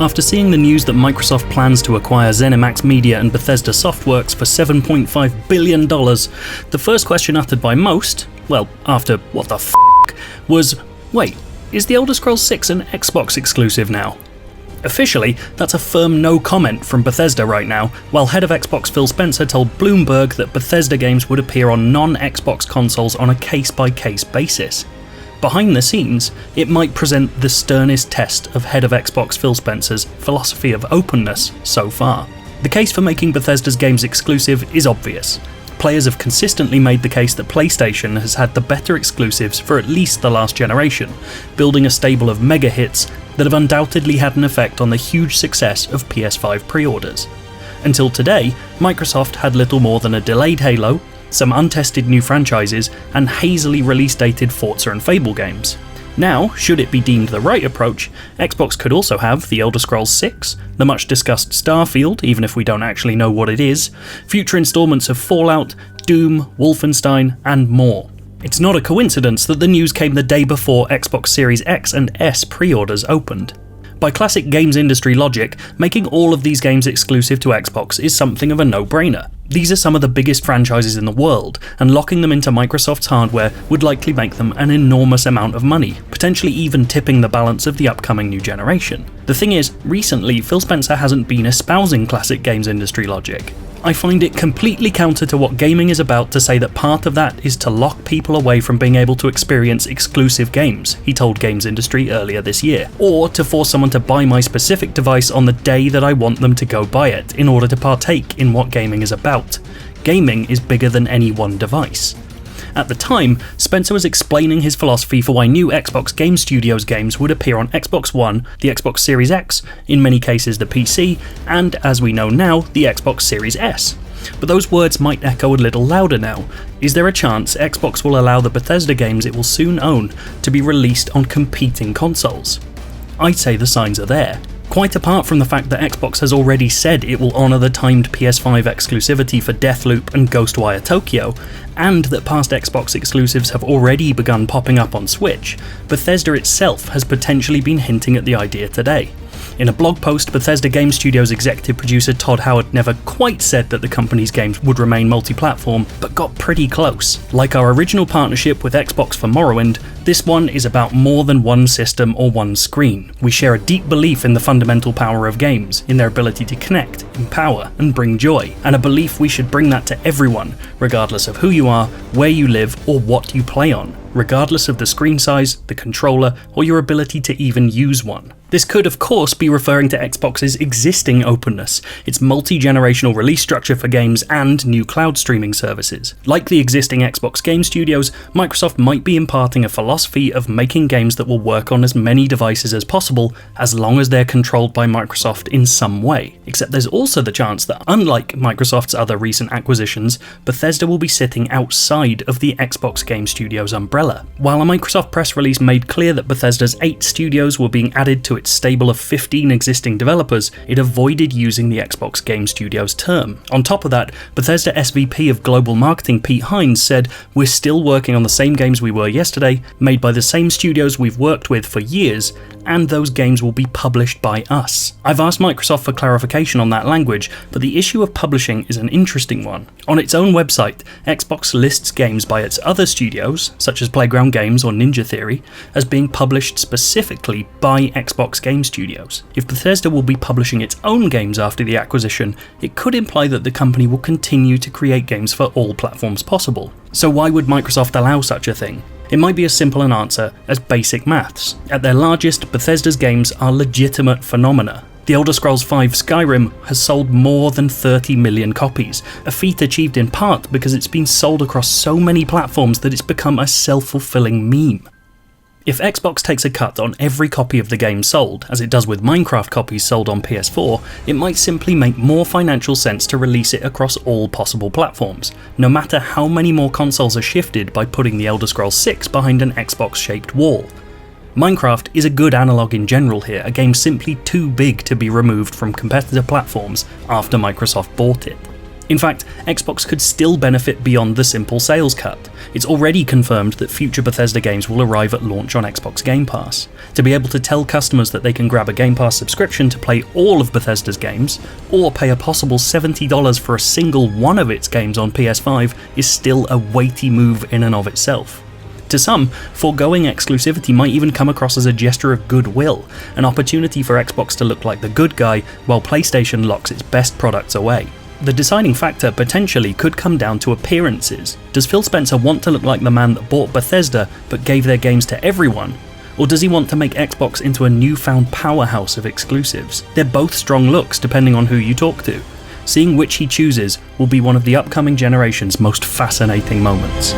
After seeing the news that Microsoft plans to acquire ZeniMax Media and Bethesda Softworks for $7.5 billion, the first question uttered by most, well, after what the f***, was, wait, is The Elder Scrolls 6 an Xbox exclusive now? Officially, that's a firm no comment from Bethesda right now, while head of Xbox Phil Spencer told Bloomberg that Bethesda games would appear on non-Xbox consoles on a case-by-case basis. Behind the scenes, it might present the sternest test of head of Xbox Phil Spencer's philosophy of openness so far. The case for making Bethesda's games exclusive is obvious. Players have consistently made the case that PlayStation has had the better exclusives for at least the last generation, building a stable of mega hits that have undoubtedly had an effect on the huge success of PS5 pre-orders. Until today, Microsoft had little more than a delayed Halo, some untested new franchises, and hazily release-dated Forza and Fable games. Now, should it be deemed the right approach, Xbox could also have The Elder Scrolls 6, the much-discussed Starfield, even if we don't actually know what it is, future installments of Fallout, Doom, Wolfenstein, and more. It's not a coincidence that the news came the day before Xbox Series X and S pre-orders opened. By classic games industry logic, making all of these games exclusive to Xbox is something of a no-brainer. These are some of the biggest franchises in the world, and locking them into Microsoft's hardware would likely make them an enormous amount of money, potentially even tipping the balance of the upcoming new generation. The thing is, recently Phil Spencer hasn't been espousing classic games industry logic. I find it completely counter to what gaming is about to say that part of that is to lock people away from being able to experience exclusive games, he told Games Industry earlier this year, or to force someone to buy my specific device on the day that I want them to go buy it in order to partake in what gaming is about. Gaming is bigger than any one device. At the time, Spencer was explaining his philosophy for why new Xbox Game Studios games would appear on Xbox One, the Xbox Series X, in many cases the PC, and, as we know now, the Xbox Series S. But those words might echo a little louder now. Is there a chance Xbox will allow the Bethesda games it will soon own to be released on competing consoles? I'd say the signs are there. Quite apart from the fact that Xbox has already said it will honour the timed PS5 exclusivity for Deathloop and Ghostwire Tokyo, and that past Xbox exclusives have already begun popping up on Switch, Bethesda itself has potentially been hinting at the idea today. In a blog post, Bethesda Game Studios executive producer Todd Howard never quite said that the company's games would remain multi-platform, but got pretty close. Like our original partnership with Xbox for Morrowind, this one is about more than one system or one screen. We share a deep belief in the fundamental power of games, in their ability to connect, empower, and bring joy, and a belief we should bring that to everyone, regardless of who you are, where you live, or what you play on, regardless of the screen size, the controller, or your ability to even use one. This could, of course, be referring to Xbox's existing openness, its multi-generational release structure for games, and new cloud streaming services. Like the existing Xbox Game Studios, Microsoft might be imparting a philosophy of making games that will work on as many devices as possible, as long as they're controlled by Microsoft in some way. Except there's also the chance that, unlike Microsoft's other recent acquisitions, Bethesda will be sitting outside of the Xbox Game Studios umbrella. While a Microsoft press release made clear that Bethesda's 8 studios were being added to its stable of 15 existing developers, it avoided using the Xbox Game Studios term. On top of that, Bethesda SVP of Global Marketing Pete Hines said, "We're still working on the same games we were yesterday, made by the same studios we've worked with for years, and those games will be published by us." I've asked Microsoft for clarification on that language, but the issue of publishing is an interesting one. On its own website, Xbox lists games by its other studios, such as Playground Games or Ninja Theory, as being published specifically by Xbox Game Studios. If Bethesda will be publishing its own games after the acquisition, it could imply that the company will continue to create games for all platforms possible. So why would Microsoft allow such a thing? It might be as simple an answer as basic maths. At their largest, Bethesda's games are legitimate phenomena. The Elder Scrolls V Skyrim has sold more than 30 million copies, a feat achieved in part because it's been sold across so many platforms that it's become a self-fulfilling meme. If Xbox takes a cut on every copy of the game sold, as it does with Minecraft copies sold on PS4, it might simply make more financial sense to release it across all possible platforms, no matter how many more consoles are shifted by putting The Elder Scrolls 6 behind an Xbox-shaped wall. Minecraft is a good analogue in general here, a game simply too big to be removed from competitor platforms after Microsoft bought it. In fact, Xbox could still benefit beyond the simple sales cut. It's already confirmed that future Bethesda games will arrive at launch on Xbox Game Pass. To be able to tell customers that they can grab a Game Pass subscription to play all of Bethesda's games, or pay a possible $70 for a single one of its games on PS5 is still a weighty move in and of itself. To some, foregoing exclusivity might even come across as a gesture of goodwill, an opportunity for Xbox to look like the good guy while PlayStation locks its best products away. The deciding factor potentially could come down to appearances. Does Phil Spencer want to look like the man that bought Bethesda but gave their games to everyone? Or does he want to make Xbox into a newfound powerhouse of exclusives? They're both strong looks depending on who you talk to. Seeing which he chooses will be one of the upcoming generation's most fascinating moments.